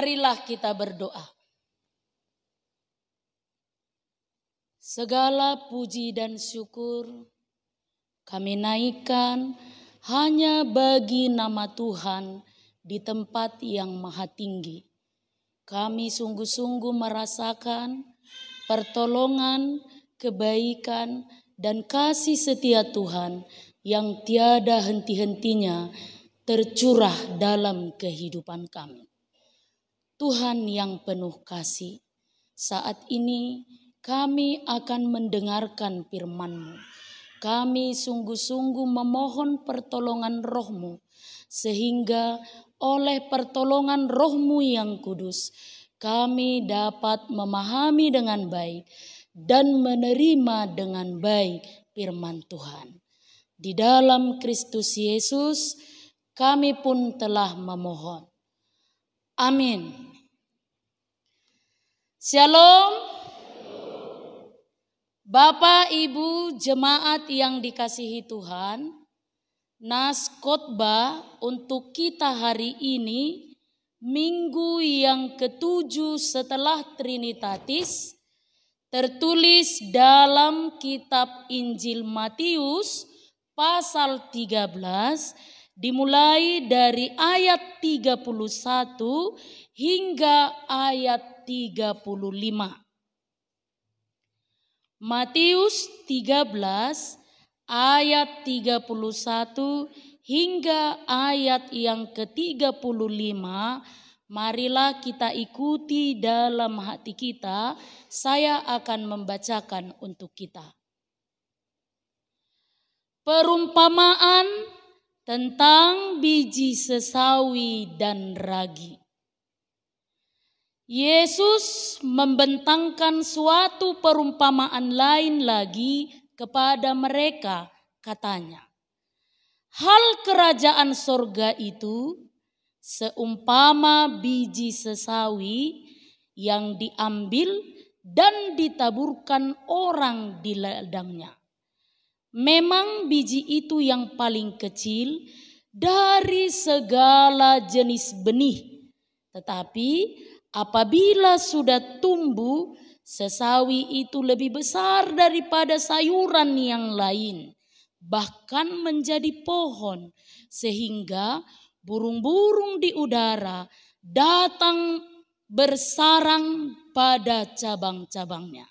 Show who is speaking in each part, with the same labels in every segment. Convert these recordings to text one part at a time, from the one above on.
Speaker 1: Marilah kita berdoa. Segala puji dan syukur kami naikkan hanya bagi nama Tuhan di tempat yang maha tinggi. Kami sungguh-sungguh merasakan pertolongan, kebaikan, dan kasih setia Tuhan yang tiada henti-hentinya tercurah dalam kehidupan kami. Tuhan yang penuh kasih, saat ini kami akan mendengarkan firman-Mu. Kami sungguh-sungguh memohon pertolongan Roh-Mu, sehingga oleh pertolongan Roh-Mu yang kudus, kami dapat memahami dengan baik dan menerima dengan baik firman Tuhan. Di dalam Kristus Yesus, kami pun telah memohon. Amin. Shalom. Bapak, Ibu, jemaat yang dikasihi Tuhan, nas khotbah untuk kita hari ini, minggu yang ke-7 setelah Trinitatis, tertulis dalam kitab Injil Matius pasal 13, dimulai dari ayat 31 hingga ayat 35. Matius 13 ayat 31 hingga ayat yang ke-35. Marilah kita ikuti dalam hati kita. Saya akan membacakan untuk kita. Perumpamaan tentang biji sesawi dan ragi. Yesus membentangkan suatu perumpamaan lain lagi kepada mereka, katanya, hal kerajaan sorga itu seumpama biji sesawi yang diambil dan ditaburkan orang di ladangnya. Memang biji itu yang paling kecil dari segala jenis benih, tetapi apabila sudah tumbuh, sesawi itu lebih besar daripada sayuran yang lain, bahkan menjadi pohon, sehingga burung-burung di udara datang bersarang pada cabang-cabangnya.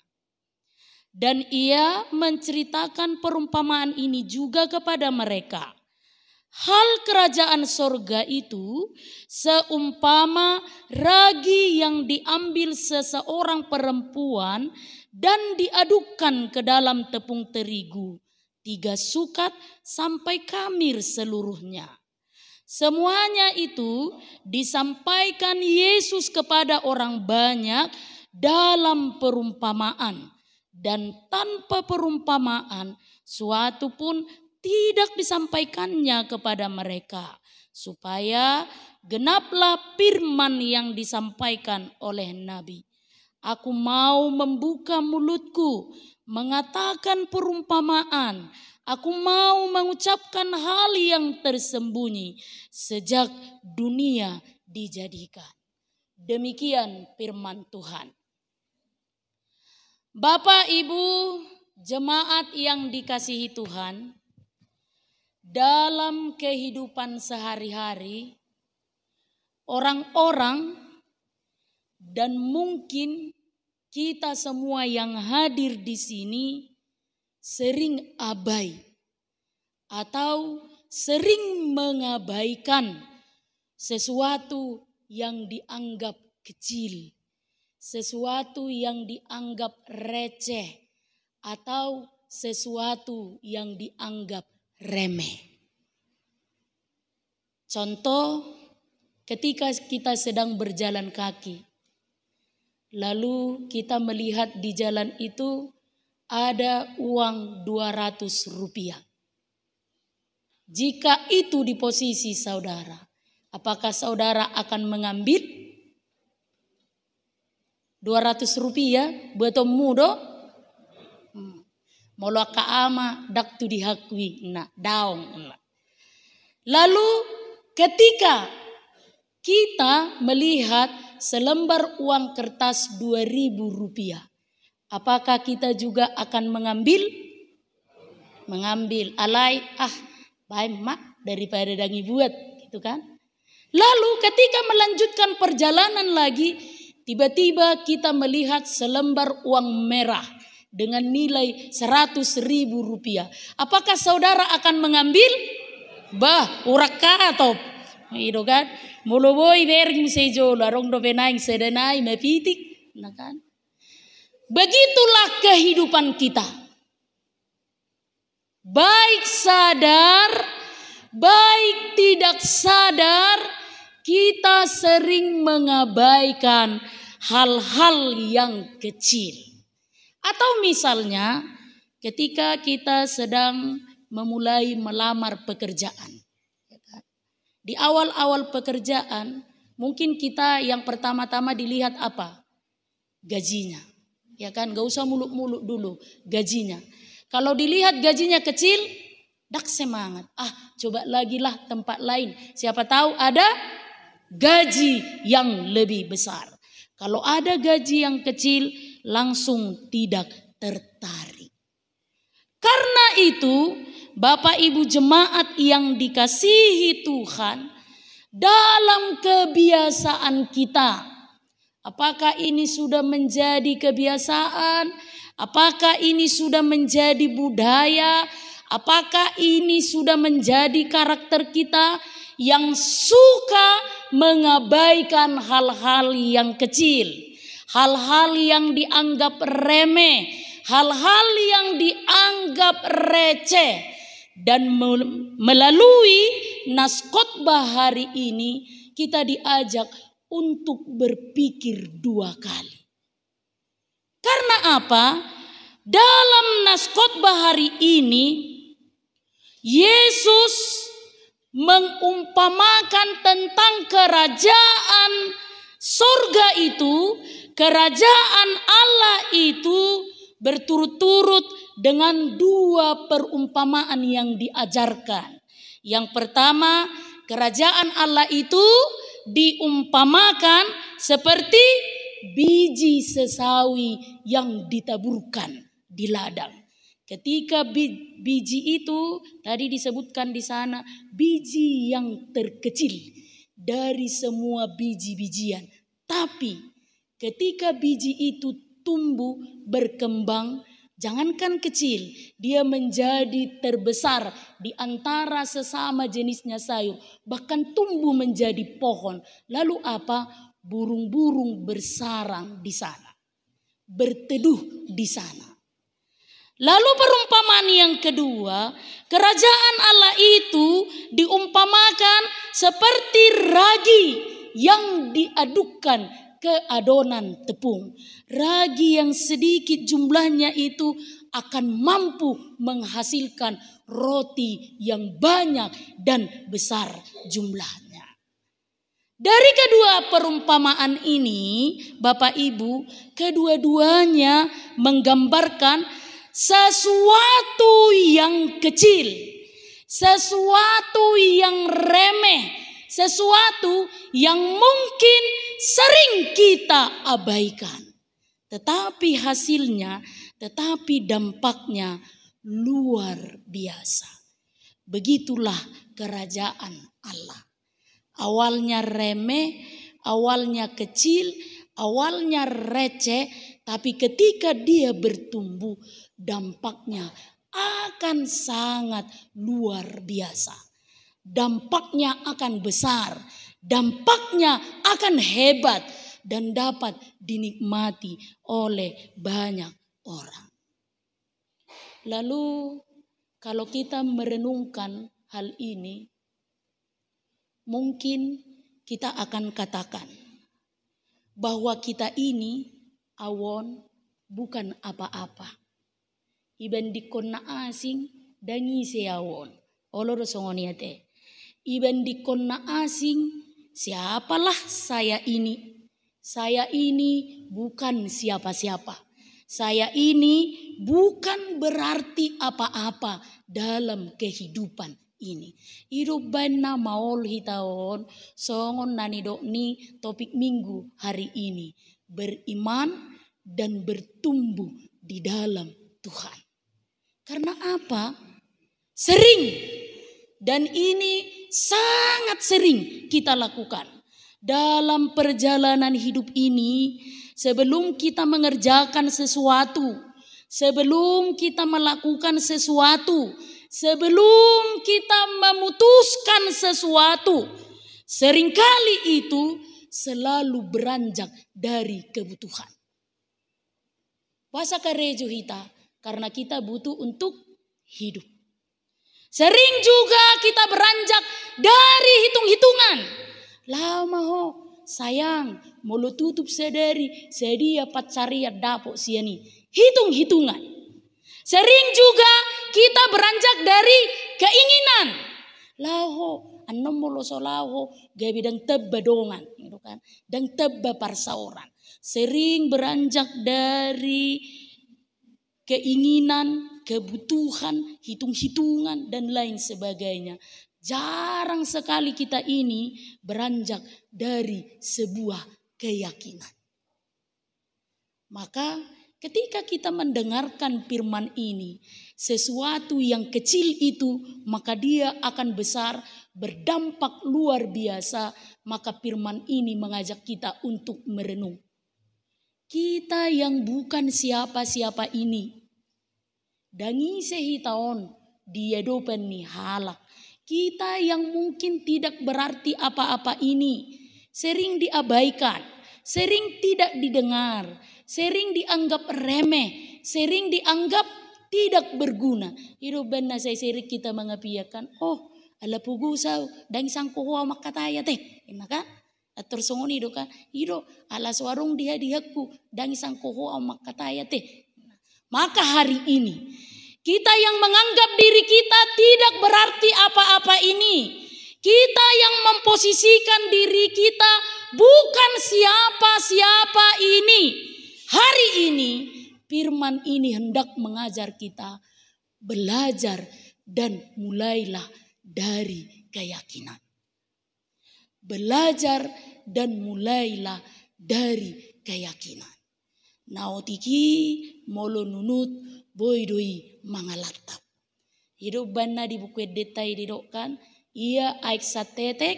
Speaker 1: Dan ia menceritakan perumpamaan ini juga kepada mereka. Hal kerajaan sorga itu seumpama ragi yang diambil seseorang perempuan dan diadukkan ke dalam tepung terigu 3 sukat sampai khamir seluruhnya. Semuanya itu disampaikan Yesus kepada orang banyak dalam perumpamaan, dan tanpa perumpamaan suatu pun tidak disampaikannya kepada mereka, supaya genaplah firman yang disampaikan oleh Nabi. Aku mau membuka mulutku, mengatakan perumpamaan. Aku mau mengucapkan hal yang tersembunyi sejak dunia dijadikan. Demikian firman Tuhan. Bapak, Ibu, jemaat yang dikasihi Tuhan, dalam kehidupan sehari-hari, orang-orang dan mungkin kita semua yang hadir di sini sering abai atau sering mengabaikan sesuatu yang dianggap kecil, sesuatu yang dianggap receh, atau sesuatu yang dianggap remeh. Contoh, ketika kita sedang berjalan kaki, lalu kita melihat di jalan itu ada uang 200 rupiah. Jika itu di posisi saudara, apakah saudara akan mengambil 200 rupiah buat mudo? Molo kaama dak tu dihakui na daong. Lalu ketika kita melihat selembar uang kertas 2.000 rupiah. Apakah kita juga akan mengambil? Mengambil. Alay, baik mak daripada dangi buat. Gitu kan. Lalu ketika melanjutkan perjalanan lagi, tiba-tiba kita melihat selembar uang merah dengan nilai 100.000 rupiah. Apakah saudara akan mengambil? Uraka atau itu kan? Mulu boy bering sejo larong do benang sedenai mepitik, nah kan? Begitulah kehidupan kita. Baik sadar, baik tidak sadar, kita sering mengabaikan hal-hal yang kecil. Atau misalnya ketika kita sedang memulai melamar pekerjaan. Di awal-awal pekerjaan mungkin kita yang pertama-tama dilihat apa? Gajinya. Ya kan, gak usah muluk-muluk dulu gajinya. Kalau dilihat gajinya kecil, dak semangat. Coba lagi lah tempat lain. Siapa tahu ada gaji yang lebih besar. Kalau ada gaji yang kecil, langsung tidak tertarik. Karena itu, Bapak Ibu jemaat yang dikasihi Tuhan, dalam kebiasaan kita, apakah ini sudah menjadi kebiasaan? Apakah ini sudah menjadi budaya? Apakah ini sudah menjadi karakter kita yang suka mengabaikan hal-hal yang kecil, hal-hal yang dianggap remeh, hal-hal yang dianggap receh? Dan melalui nas khotbah hari ini kita diajak untuk berpikir 2 kali. Karena apa? Dalam nas khotbah hari ini Yesus mengumpamakan tentang kerajaan surga itu, kerajaan Allah itu berturut-turut dengan 2 perumpamaan yang diajarkan. Yang pertama, kerajaan Allah itu diumpamakan seperti biji sesawi yang ditaburkan di ladang. Ketika biji itu tadi disebutkan di sana biji yang terkecil dari semua biji-bijian. Tapi ketika biji itu tumbuh berkembang, jangankan kecil, dia menjadi terbesar di antara sesama jenisnya sayur. Bahkan tumbuh menjadi pohon. Lalu apa? Burung-burung bersarang di sana. Berteduh di sana. Lalu perumpamaan yang kedua, kerajaan Allah itu diumpamakan seperti ragi yang diadukkan ke adonan tepung. Ragi yang sedikit jumlahnya itu akan mampu menghasilkan roti yang banyak dan besar jumlahnya. Dari kedua perumpamaan ini, Bapak Ibu, kedua-duanya menggambarkan sesuatu yang kecil, sesuatu yang remeh, sesuatu yang mungkin sering kita abaikan. Tetapi hasilnya, tetapi dampaknya luar biasa. Begitulah kerajaan Allah. Awalnya remeh, awalnya kecil, awalnya receh, tapi ketika dia bertumbuh, dampaknya akan sangat luar biasa. Dampaknya akan besar, dampaknya akan hebat dan dapat dinikmati oleh banyak orang. Lalu kalau kita merenungkan hal ini, mungkin kita akan katakan bahwa kita ini awon bukan apa-apa. Iban dikon na asing dangi seyawon. Olor songoniate. Iban dikon na asing, siapalah saya ini? Saya ini bukan siapa-siapa. Saya ini bukan berarti apa-apa dalam kehidupan ini. Hidup bana maol hitaon songon nani dok ni topik minggu hari ini. Beriman dan bertumbuh di dalam Tuhan. Karena apa? Sering, dan ini sangat sering kita lakukan. Dalam perjalanan hidup ini, sebelum kita mengerjakan sesuatu, sebelum kita melakukan sesuatu, sebelum kita memutuskan sesuatu, seringkali itu selalu beranjak dari kebutuhan. Puasa karejo hita karena kita butuh untuk hidup. Sering juga kita beranjak dari hitung-hitungan. Lama ho sayang mulu tutup sedari sedia pacaria dapok siani. Hitung-hitungan. Sering juga kita beranjak dari keinginan. Laho annom mulu solaho gabi dang tebba dongan gitu kan. Dang tebba parsaoran. Sering beranjak dari keinginan, kebutuhan, hitung-hitungan dan lain sebagainya. Jarang sekali kita ini beranjak dari sebuah keyakinan. Maka ketika kita mendengarkan firman ini, sesuatu yang kecil itu maka dia akan besar, berdampak luar biasa. Maka firman ini mengajak kita untuk merenung. Kita yang bukan siapa-siapa ini, dangi sehitaon dia dopen nih halak. Kita yang mungkin tidak berarti apa-apa ini, sering diabaikan, sering tidak didengar, sering dianggap remeh, sering dianggap tidak berguna. Hidup benar saya sering kita mengapiakan, oh ala pugusau dan sangkuhua makataya teh, enak kan? Atau songoni do kan, hidup ala suarung dia dihaku dan sangkuhua makataya teh. Maka hari ini kita yang menganggap diri kita tidak berarti apa-apa ini. Kita yang memposisikan diri kita bukan siapa-siapa ini. Hari ini firman ini hendak mengajar kita belajar dan mulailah dari keyakinan. Belajar dan mulailah dari keyakinan. Naotiki molo nunut boydoi mangalatap. Hidup bana di buku detai didokkan. Ia aik satetek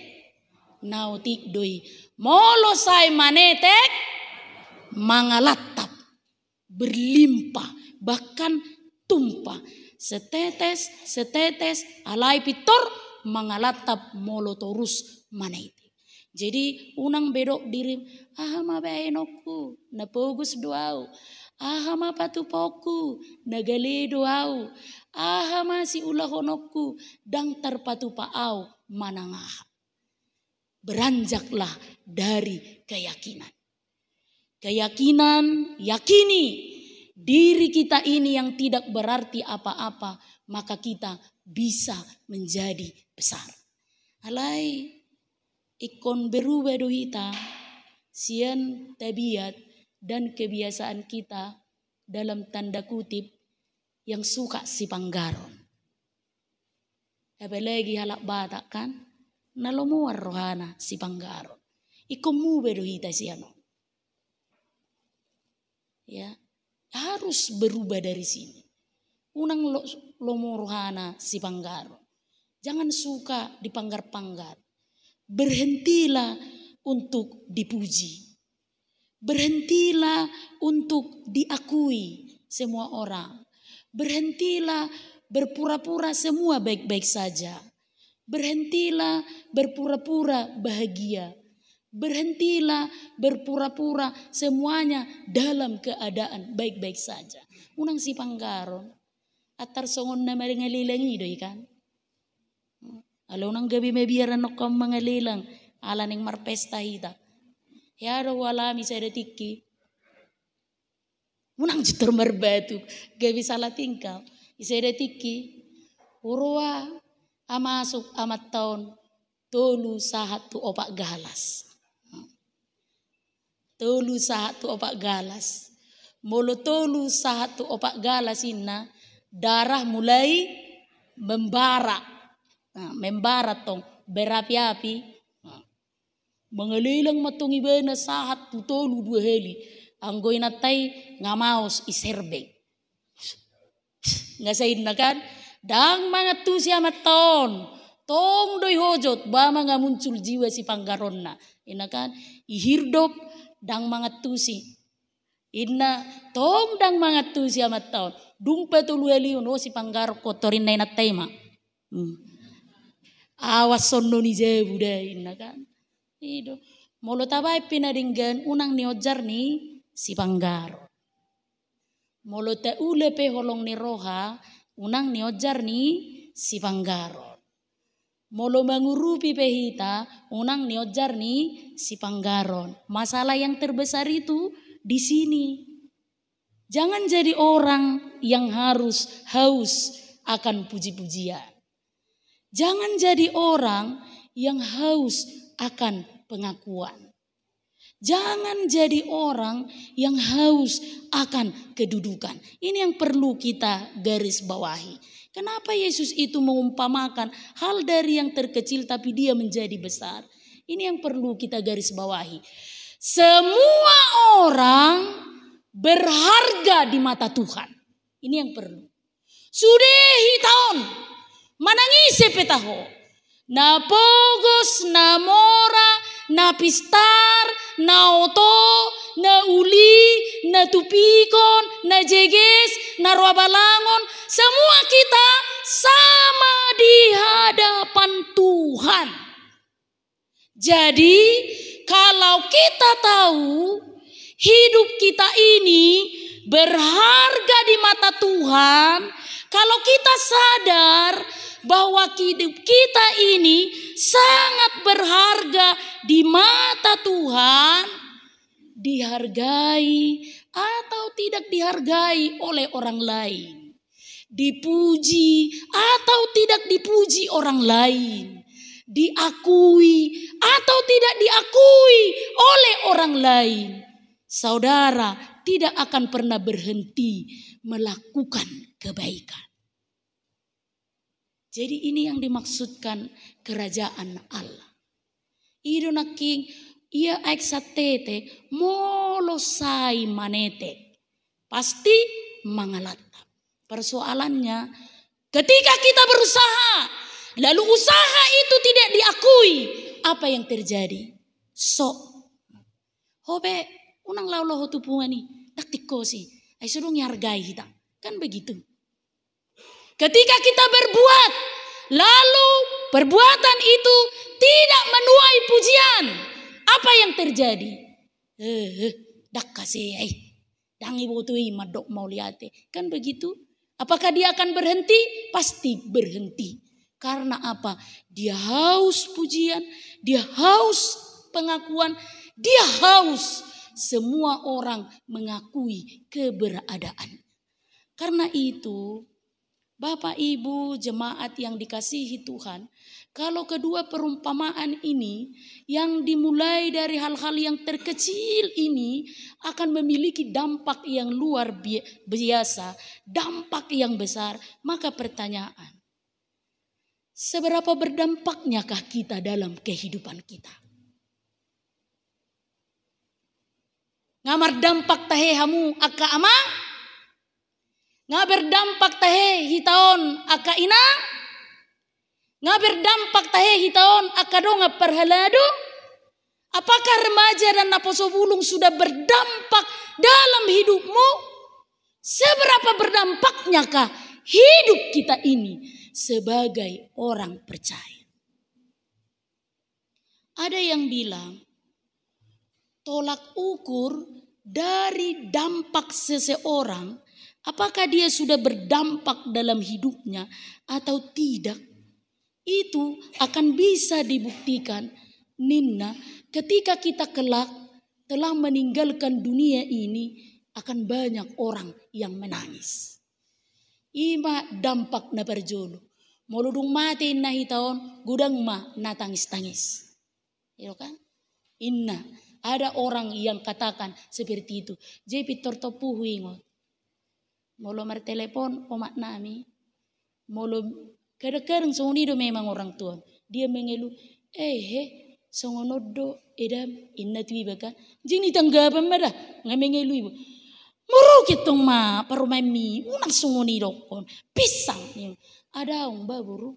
Speaker 1: nautik doi. Molo sai manetek mangalatap. Berlimpah bahkan tumpah. Setetes alai pitor mangalatap molo torus manetek. Jadi unang bedok diri ahama baenokku napogus doau. Ahama patupoku nagale doau. Ahama si ulahonokku dang terpatupaau manangah. Beranjaklah dari keyakinan. Keyakinan, yakini diri kita ini yang tidak berarti apa-apa, maka kita bisa menjadi besar. Alai ikon berubah dohita, sian tabiat dan kebiasaan kita dalam tanda kutip yang suka si panggaron. Apalagi halak batak kan, nalomuar rohana si panggaron. Ikon mu bedohita siano. Ya, harus berubah dari sini. Unang lomo rohana si panggaron. Jangan suka dipanggar-panggar. Berhentilah untuk dipuji. Berhentilah untuk diakui semua orang. Berhentilah berpura-pura semua baik-baik saja. Berhentilah berpura-pura bahagia. Berhentilah berpura-pura semuanya dalam keadaan baik-baik saja. Unang si panggaron. Atar songon na maringalilangi doy kan. Alaw nang gabi may biyaran no kang mga lilang. Ala ning marpesta hita. Yaro wala mi sa detiki. Munang jitor marbatu. Gabi salah tingkau. Isa detiki. Urwa amasuk amat taon. Tolu sahat tu opak galas. Tolu sahat tu opak galas. Molo tolu sahat tu opak galas inna. Darah mulai membara. Membarat tong berapi-api. Mengelilang matong ibana sahat putolu 2 heli. Anggoy natay ngamaos iserbe. Ngasain na kan? Dang mga tusi amat taon. Tong doy hojot ba mga muncul jiwa si panggaron na. Ina kan? Ihirdop dang mga tusi. Ina tong dang mga tusi amat taon. Dumpa tulu heli uno si panggaro kotorin na inatay ma. Awas sono ni jebu deh ina kan? Ido. Molo tabay pinadinggan unang niojar ni si panggaro. Molo ta ule pe holong ni roha unang niojar ni si panggaro. Molo mengurupi pe hita unang niojar ni si panggaron. Masalah yang terbesar itu di sini. Jangan jadi orang yang harus haus akan puji-pujian. Jangan jadi orang yang haus akan pengakuan. Jangan jadi orang yang haus akan kedudukan. Ini yang perlu kita garis bawahi. Kenapa Yesus itu mengumpamakan hal dari yang terkecil tapi dia menjadi besar? Ini yang perlu kita garis bawahi. Semua orang berharga di mata Tuhan. Ini yang perlu. Sudehi taon manangise petaho. Na pogos, na mora, na pistar, na oto, na uli, na tupikon, na jeges, na ruabalangon. Semua kita sama di hadapan Tuhan. Jadi kalau kita tahu hidup kita ini berharga di mata Tuhan, kalau kita sadar bahwa hidup kita ini sangat berharga di mata Tuhan, dihargai atau tidak dihargai oleh orang lain, dipuji atau tidak dipuji orang lain, diakui atau tidak diakui oleh orang lain, saudara tidak akan pernah berhenti melakukan kebaikan. Jadi ini yang dimaksudkan kerajaan Allah. Ido naking ia eksatete molosai manete. Pasti mangalatap. Persoalannya ketika kita berusaha lalu usaha itu tidak diakui, apa yang terjadi? Hobe unang laulah tupungan ni taktiko si ay suruh ngargai kita. Kan begitu. Ketika kita berbuat, lalu perbuatan itu tidak menuai pujian, apa yang terjadi? Dak kasih, dang ibu tu madok mau liate, kan begitu? Apakah dia akan berhenti? Pasti berhenti. Karena apa? Dia haus pujian, dia haus pengakuan, dia haus semua orang mengakui keberadaan. Karena itu, Bapak Ibu jemaat yang dikasihi Tuhan, kalau kedua perumpamaan ini yang dimulai dari hal-hal yang terkecil ini akan memiliki dampak yang luar biasa, dampak yang besar, maka pertanyaan, seberapa berdampaknyakah kita dalam kehidupan kita? Ngamar dampak tahehamu aka amang? Nga berdampak tahe hitaon aka inang? Nga berdampak tahe hitaon aka donga perhalado? Apakah remaja dan naposobulung sudah berdampak dalam hidupmu? Seberapa berdampaknyakah hidup kita ini sebagai orang percaya? Ada yang bilang tolak ukur dari dampak seseorang, apakah dia sudah berdampak dalam hidupnya atau tidak, itu akan bisa dibuktikan Nina ketika kita kelak telah meninggalkan dunia ini, akan banyak orang yang menangis. Ima dampak na perjolo. Moludung mati na hitaon, gudang ma na tangis-tangis. Iya kan? Inna, ada orang yang katakan seperti itu. Jepi tortopuhu ingot. Molo mar telepon omak nami, molo Kadang-kadang songonido memang orang tua. Dia mengeluh, songonodo edam inna tuiba kan. Jini tanggapan mada ngamengelu ibu. Moro kitong ma parumami unang songonido kon pisang niyo. Adaong baburu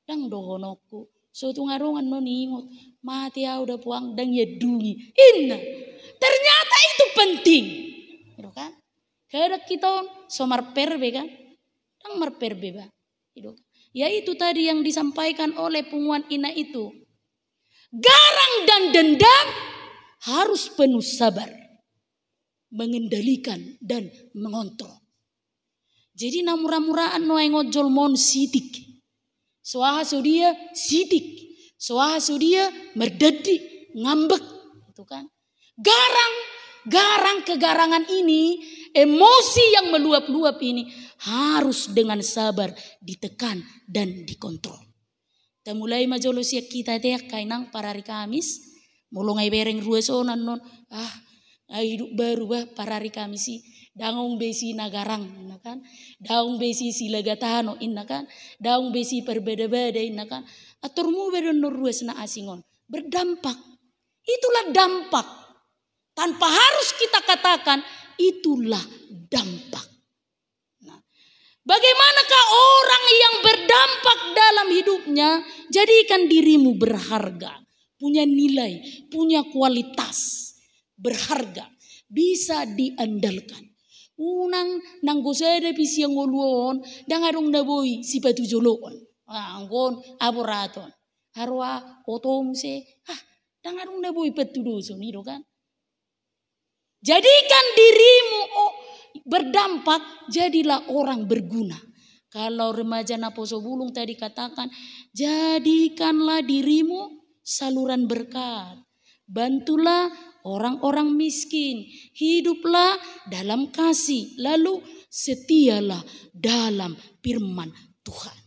Speaker 1: dang dohonoko. So tungarungan no ningot mati udah puang dang yedungi. Inna. Ternyata itu penting. Gitu kan? Kada kita somar perbe kan. Dang marperbe ba. Gitu. Ya itu tadi yang disampaikan oleh Punguan Ina itu. Garang dan dendam harus penuh sabar. Mengendalikan dan mengontrol. Jadi namura-muraan noai ngojol mon sitik. Soaha dia sitik. Soaha dia merdedi, ngambek. Itu kan. Garang kegarangan ini, emosi yang meluap-luap ini harus dengan sabar ditekan dan dikontrol. Kita mulai majolosia kita teh kainang para hari Kamis, mulai bereng ruesonan non, hidup baru para hari Kamis sih, daung besi nagarang, kan, daung besi silagatano, kan, daung besi berbeda-beda, kan, aturmu bedon rues na asingon, berdampak, itulah dampak. Tanpa harus kita katakan, itulah dampak. Nah, bagaimanakah orang yang berdampak dalam hidupnya? Jadikan dirimu berharga, punya nilai, punya kualitas, berharga, bisa diandalkan. Unang nanggosada pisi yang ngoluon, dangarong naboi si batu joloon. Anggon aboraton, harwa otong se, dangarong naboi batu doso nido kan. Jadikan dirimu berdampak, jadilah orang berguna. Kalau remaja Naposo Bulung tadi katakan, jadikanlah dirimu saluran berkat. Bantulah orang-orang miskin. Hiduplah dalam kasih. Lalu setialah dalam firman Tuhan.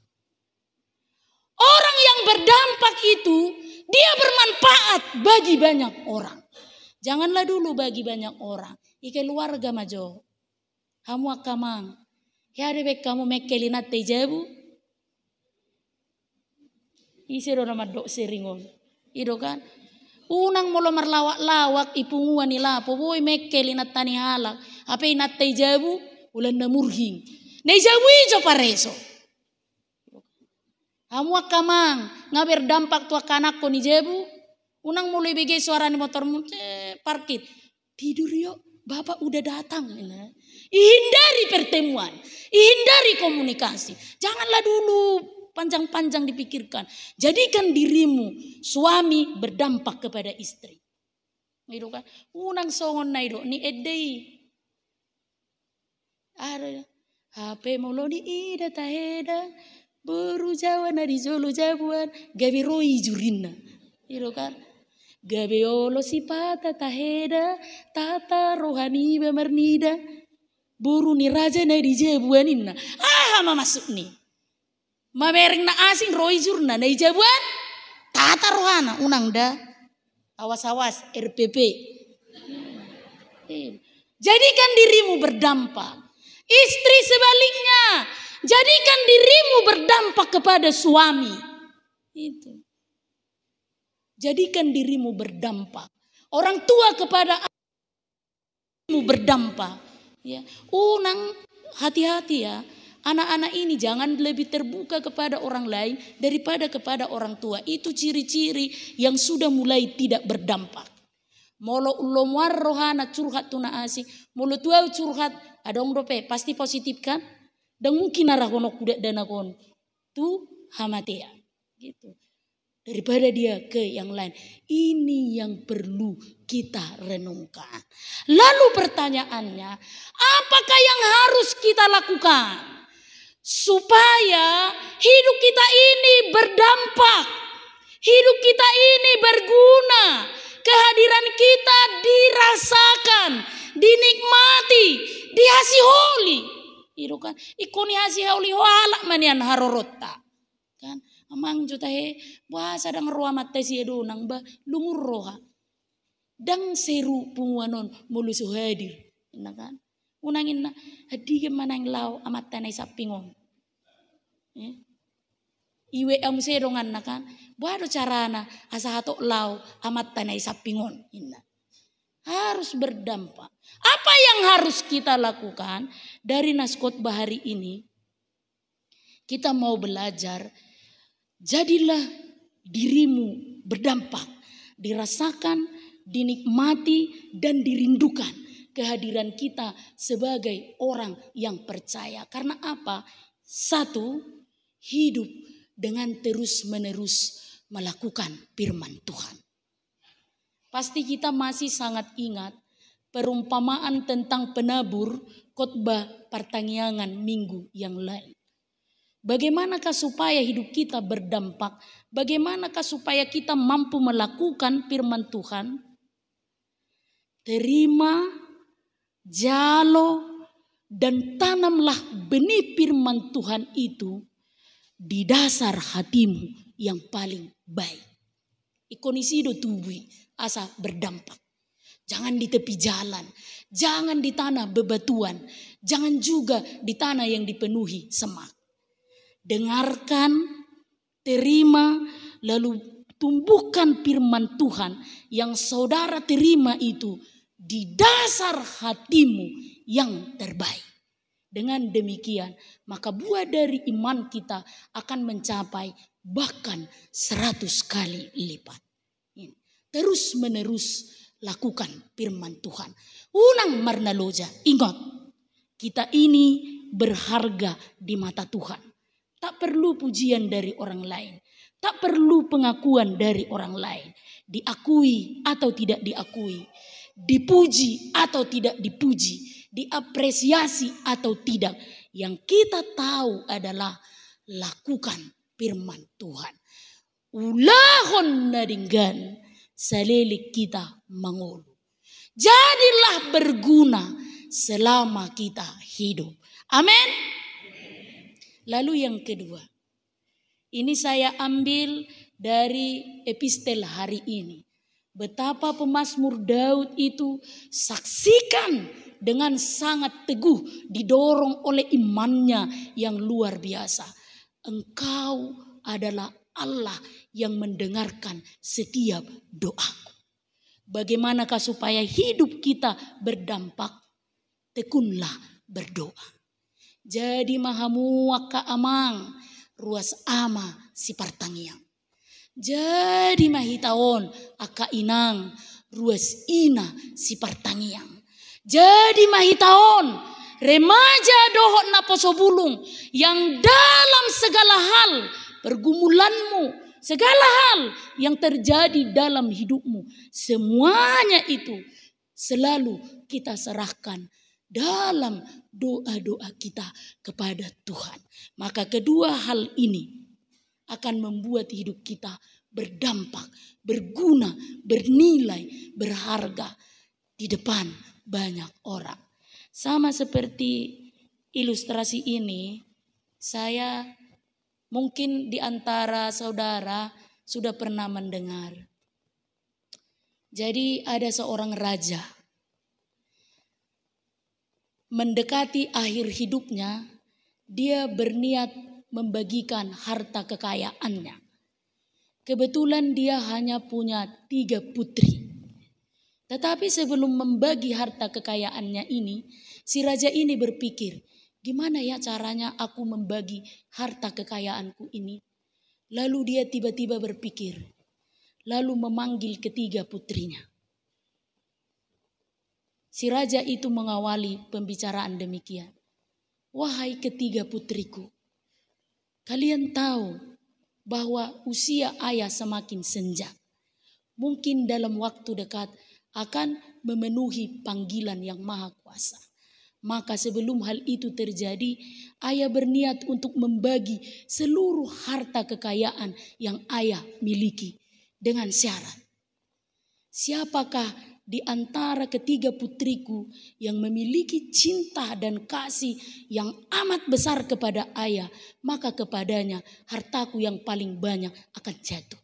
Speaker 1: Orang yang berdampak itu, dia bermanfaat bagi banyak orang. Janganlah dulu bagi banyak orang. Ike keluarga majo. Kamu akamang. Ya debek kamu mekelinat tejabu. Isiro nama dok seringon. Ido kan. Unang molo marlawak-lawak ipunguan nila. Boy mekelinat tani halak. Apa inat tejabu. Ulan na murhing. Nejabu ijo pareso. Kamu akamang. Ngaber dampak tua kanak ko ni jebu. Unang mulai begi suara ni motor parkir. Tidur yuk, bapak udah datang. Hindari pertemuan, hindari komunikasi. Janganlah dulu panjang-panjang dipikirkan. Jadikan dirimu suami berdampak kepada istri. Itu kan, unang songon na itu ni edei. Ada HP molo ni ida taheda baru jawa na di Jolo jabuan gabi roi jurinna. Itu kan. Gabeolo sipata taheda tata rohani bemernida buru ni raja na di jabuanin na hama masuk nih mamereng na asing roi jurna na di jabuan tata rohana unang da awas-awas RPP. Jadikan dirimu berdampak. Istri sebaliknya, jadikan dirimu berdampak kepada suami. Itu. Jadikan dirimu berdampak. Orang tua kepada anakmu berdampak. Ya. Unang hati-hati ya. Anak-anak ini jangan lebih terbuka kepada orang lain daripada kepada orang tua. Itu ciri-ciri yang sudah mulai tidak berdampak. Molo ulomwar rohana curhat tuna asing. Molo tua curhat adong dope pasti positif kan? Dan mungkin arah kono kuda dana kon. Tu hamatea. Gitu. Daripada dia ke yang lain. Ini yang perlu kita renungkan. Lalu pertanyaannya, apakah yang harus kita lakukan supaya hidup kita ini berdampak, hidup kita ini berguna, kehadiran kita dirasakan, dinikmati, dihasiholi. Itu kan, ikoni hasiholi halak manian harorotta. Kan? Amang juta bahasa dang roa mate si edo nang ba lungur roha dang seru punguanon mulusu hadir ina kan unangin na hadige manang law amat tanay sapingon iwe amsedongan na kan. Bado carana asa hatok lau amat tanai sapingon. Harus berdampak. Apa yang harus kita lakukan dari Naskotbah hari ini? Kita mau belajar, jadilah dirimu berdampak, dirasakan, dinikmati, dan dirindukan kehadiran kita sebagai orang yang percaya. Karena apa? Satu, hidup dengan terus-menerus melakukan firman Tuhan. Pasti kita masih sangat ingat perumpamaan tentang penabur khotbah pertanyaan minggu yang lain. Bagaimanakah supaya hidup kita berdampak? Bagaimanakah supaya kita mampu melakukan firman Tuhan? Terima, jalo, dan tanamlah benih firman Tuhan itu di dasar hatimu yang paling baik. Ikonisido tubuh asa berdampak. Jangan di tepi jalan, jangan di tanah bebatuan, jangan juga di tanah yang dipenuhi semak. Dengarkan, terima, lalu tumbuhkan firman Tuhan yang saudara terima itu di dasar hatimu yang terbaik. Dengan demikian, maka buah dari iman kita akan mencapai bahkan 100 kali lipat. Terus menerus lakukan firman Tuhan. Unang marnaloja, ingat, kita ini berharga di mata Tuhan. Tak perlu pujian dari orang lain. Tak perlu pengakuan dari orang lain. Diakui atau tidak diakui. Dipuji atau tidak dipuji. Diapresiasi atau tidak. Yang kita tahu adalah lakukan firman Tuhan. Ulahon nadinggan salilik kita mangulu. Jadilah berguna selama kita hidup. Amin. Lalu yang kedua. Ini saya ambil dari epistel hari ini. Betapa pemazmur Daud itu saksikan dengan sangat teguh didorong oleh imannya yang luar biasa. Engkau adalah Allah yang mendengarkan setiap doaku. Bagaimanakah supaya hidup kita berdampak? Tekunlah berdoa. Jadi mahamuak ka amang ruas ama si partangiang. Jadi mahitaon aka inang ruas ina si partangiang. Jadi mahitaon remaja dohot na posobulung yang dalam segala hal pergumulanmu, segala hal yang terjadi dalam hidupmu, semuanya itu selalu kita serahkan dalam doa-doa kita kepada Tuhan. Maka kedua hal ini akan membuat hidup kita berdampak, berguna, bernilai, berharga di depan banyak orang. Sama seperti ilustrasi ini, saya mungkin di antara saudara sudah pernah mendengar. Jadi ada seorang raja. Mendekati akhir hidupnya, dia berniat membagikan harta kekayaannya. Kebetulan dia hanya punya 3 putri. Tetapi sebelum membagi harta kekayaannya ini, si raja ini berpikir, gimana ya caranya aku membagi harta kekayaanku ini? Lalu dia tiba-tiba berpikir, lalu memanggil ketiga putrinya. Si raja itu mengawali pembicaraan demikian. Wahai ketiga putriku, kalian tahu bahwa usia ayah semakin senja. Mungkin dalam waktu dekat akan memenuhi panggilan yang maha kuasa. Maka sebelum hal itu terjadi, ayah berniat untuk membagi seluruh harta kekayaan yang ayah miliki dengan syarat. Siapakah di antara ketiga putriku yang memiliki cinta dan kasih yang amat besar kepada ayah, maka kepadanya hartaku yang paling banyak akan jatuh.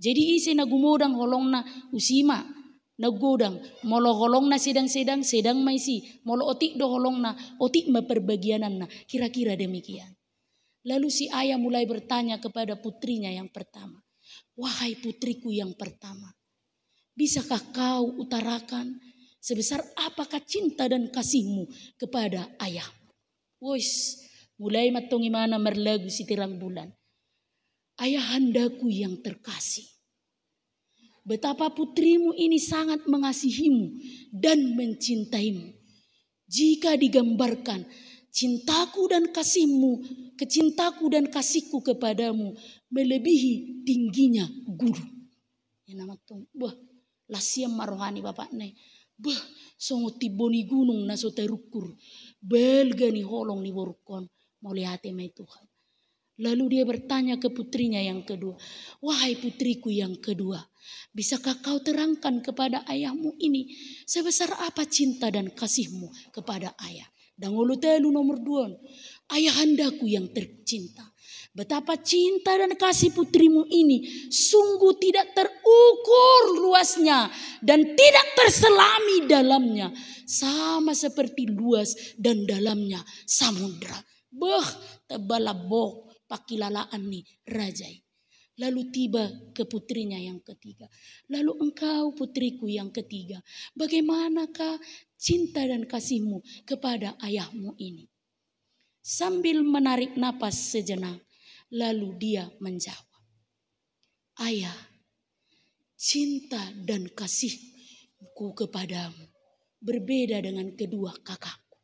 Speaker 1: Jadi isi nagumodang holongna usima, nagodang molo holongna sedang-sedang maisi, molo otik do holongna otik maperbagianan na, kira-kira demikian. Lalu si ayah mulai bertanya kepada putrinya yang pertama. Wahai putriku yang pertama, bisakah kau utarakan sebesar apakah cinta dan kasihmu kepada ayahmu? Wis, mulai matongi mana merlagu si terang bulan. Ayahandaku yang terkasih, betapa putrimu ini sangat mengasihimu dan mencintaimu. Jika digambarkan cintaku dan kasihmu, kecintaku dan kasihku kepadamu melebihi tingginya gunung. Yang nama tuh, lasiam marohani bapak ne. Songo tiboni gunung naso terukur. Belga ni holong ni borukon. Mau lihat mai Tuhan. Lalu dia bertanya ke putrinya yang kedua. Wahai putriku yang kedua, bisakah kau terangkan kepada ayahmu ini sebesar apa cinta dan kasihmu kepada ayah? Dan telu nomor 2. Ayahandaku yang tercinta, betapa cinta dan kasih putrimu ini sungguh tidak terukur luasnya dan tidak terselami dalamnya. Sama seperti luas dan dalamnya samudra. Tebalabok pakilalaan nih rajai. Lalu tiba ke putrinya yang ketiga. Lalu engkau putriku yang ketiga, bagaimanakah cinta dan kasihmu kepada ayahmu ini? Sambil menarik napas sejenak, lalu dia menjawab, ayah, cinta dan kasihku kepadamu berbeda dengan kedua kakakku.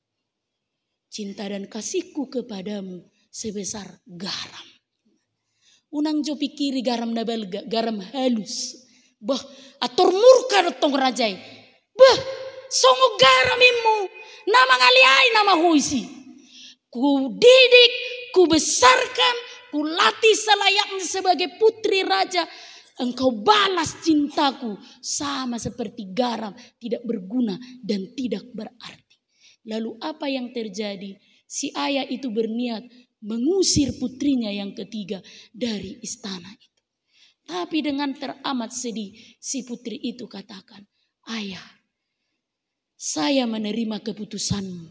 Speaker 1: Cinta dan kasihku kepadamu sebesar garam. Unang jo pikiri garam na belga, garam halus. Ator murka tong rajai. Songo garamimu, nama ngaliai nama huisi. Ku didik, ku besarkan, ku latih selayaknya sebagai putri raja. Engkau balas cintaku sama seperti garam, tidak berguna dan tidak berarti. Lalu apa yang terjadi? Si ayah itu berniat mengusir putrinya yang ketiga dari istana itu. Tapi dengan teramat sedih si putri itu katakan, ayah, saya menerima keputusanmu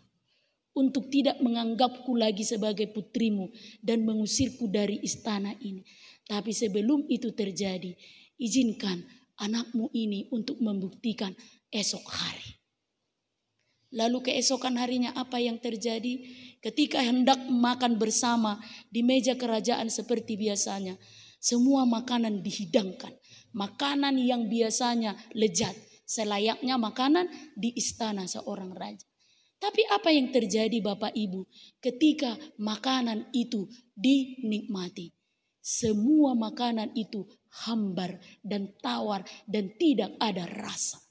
Speaker 1: untuk tidak menganggapku lagi sebagai putrimu dan mengusirku dari istana ini. Tapi sebelum itu terjadi, izinkan anakmu ini untuk membuktikan esok hari. Lalu keesokan harinya apa yang terjadi? Ketika hendak makan bersama di meja kerajaan seperti biasanya, semua makanan dihidangkan. Makanan yang biasanya lezat, selayaknya makanan di istana seorang raja. Tapi apa yang terjadi Bapak Ibu ketika makanan itu dinikmati? Semua makanan itu hambar dan tawar dan tidak ada rasa.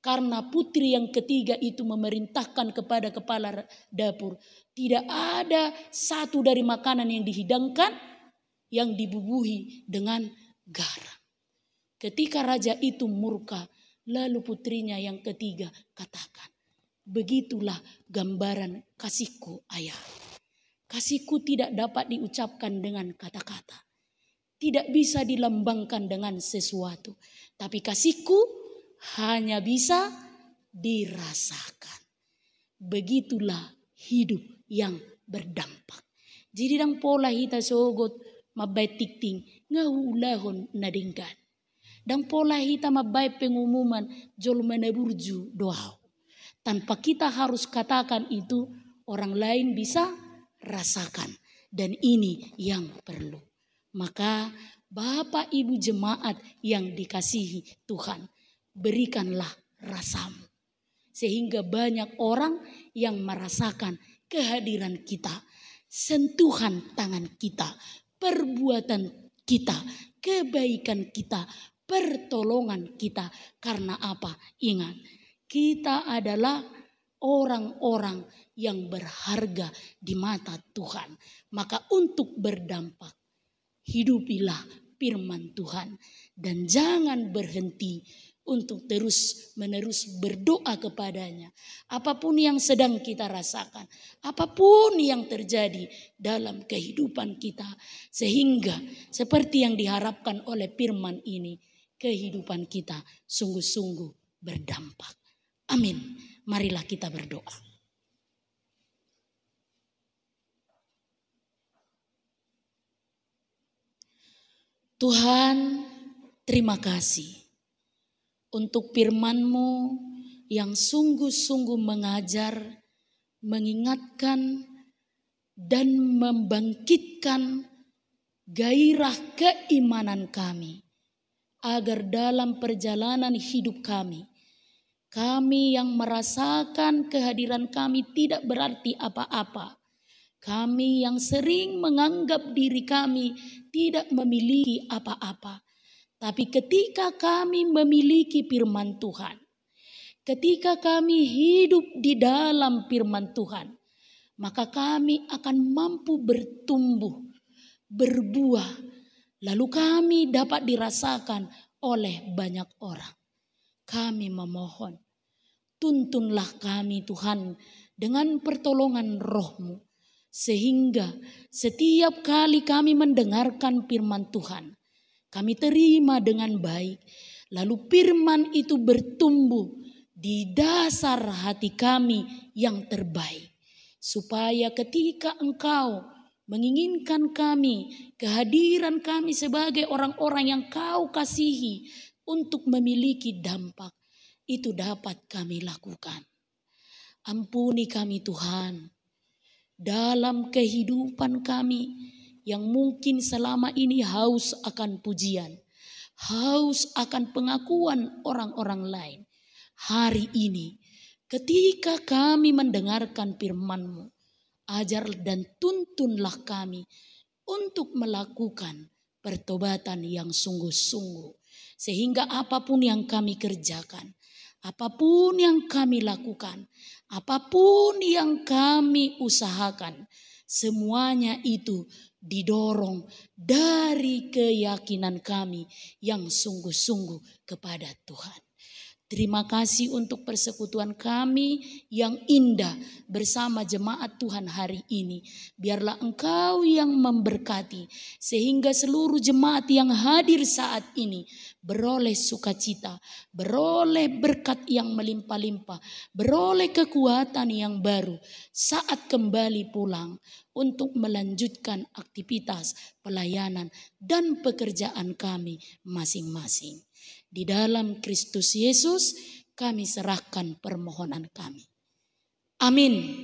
Speaker 1: Karena putri yang ketiga itu memerintahkan kepada kepala dapur, tidak ada satu dari makanan yang dihidangkan yang dibubuhi dengan garam. Ketika raja itu murka, lalu putrinya yang ketiga katakan, begitulah gambaran kasihku ayah. Kasihku tidak dapat diucapkan dengan kata-kata. Tidak bisa dilambangkan dengan sesuatu. Tapi kasihku hanya bisa dirasakan. Begitulah hidup yang berdampak. Jadi dang pola hita sogot mabay tikting ngahulahon nadingkan. Dang pola hita mabay pengumuman jol meneburju doa. Tanpa kita harus katakan itu, orang lain bisa rasakan. Dan ini yang perlu. Maka Bapak Ibu jemaat yang dikasihi Tuhan, berikanlah rasamu. Sehingga banyak orang yang merasakan kehadiran kita, sentuhan tangan kita, perbuatan kita, kebaikan kita, pertolongan kita. Karena apa? Ingat, kita adalah orang-orang yang berharga di mata Tuhan. Maka untuk berdampak, hidupilah firman Tuhan. Dan jangan berhenti untuk terus-menerus berdoa kepadanya. Apapun yang sedang kita rasakan, apapun yang terjadi dalam kehidupan kita, sehingga seperti yang diharapkan oleh firman ini, kehidupan kita sungguh-sungguh berdampak. Amin. Marilah kita berdoa. Tuhan, terima kasih untuk firman-Mu yang sungguh-sungguh mengajar, mengingatkan, dan membangkitkan gairah keimanan kami. Agar dalam perjalanan hidup kami yang merasakan kehadiran kami tidak berarti apa-apa. Kami yang sering menganggap diri kami tidak memiliki apa-apa. Tapi ketika kami memiliki firman Tuhan, ketika kami hidup di dalam firman Tuhan, maka kami akan mampu bertumbuh, berbuah, lalu kami dapat dirasakan oleh banyak orang. Kami memohon, tuntunlah kami Tuhan dengan pertolongan Roh-Mu. Sehingga setiap kali kami mendengarkan firman Tuhan, kami terima dengan baik. Lalu firman itu bertumbuh di dasar hati kami yang terbaik. Supaya ketika Engkau menginginkan kami, kehadiran kami sebagai orang-orang yang Kau kasihi untuk memiliki dampak, itu dapat kami lakukan. Ampuni kami Tuhan. Dalam kehidupan kami yang mungkin selama ini haus akan pujian, haus akan pengakuan orang-orang lain. Hari ini ketika kami mendengarkan firman-Mu, ajar dan tuntunlah kami untuk melakukan pertobatan yang sungguh-sungguh. Sehingga apapun yang kami kerjakan, apapun yang kami lakukan, apapun yang kami usahakan, semuanya itu didorong dari keyakinan kami yang sungguh-sungguh kepada Tuhan. Terima kasih untuk persekutuan kami yang indah bersama jemaat Tuhan hari ini. Biarlah Engkau yang memberkati sehingga seluruh jemaat yang hadir saat ini beroleh sukacita, beroleh berkat yang melimpah-limpah, beroleh kekuatan yang baru saat kembali pulang untuk melanjutkan aktivitas pelayanan dan pekerjaan kami masing-masing. Di dalam Kristus Yesus kami serahkan permohonan kami. Amin.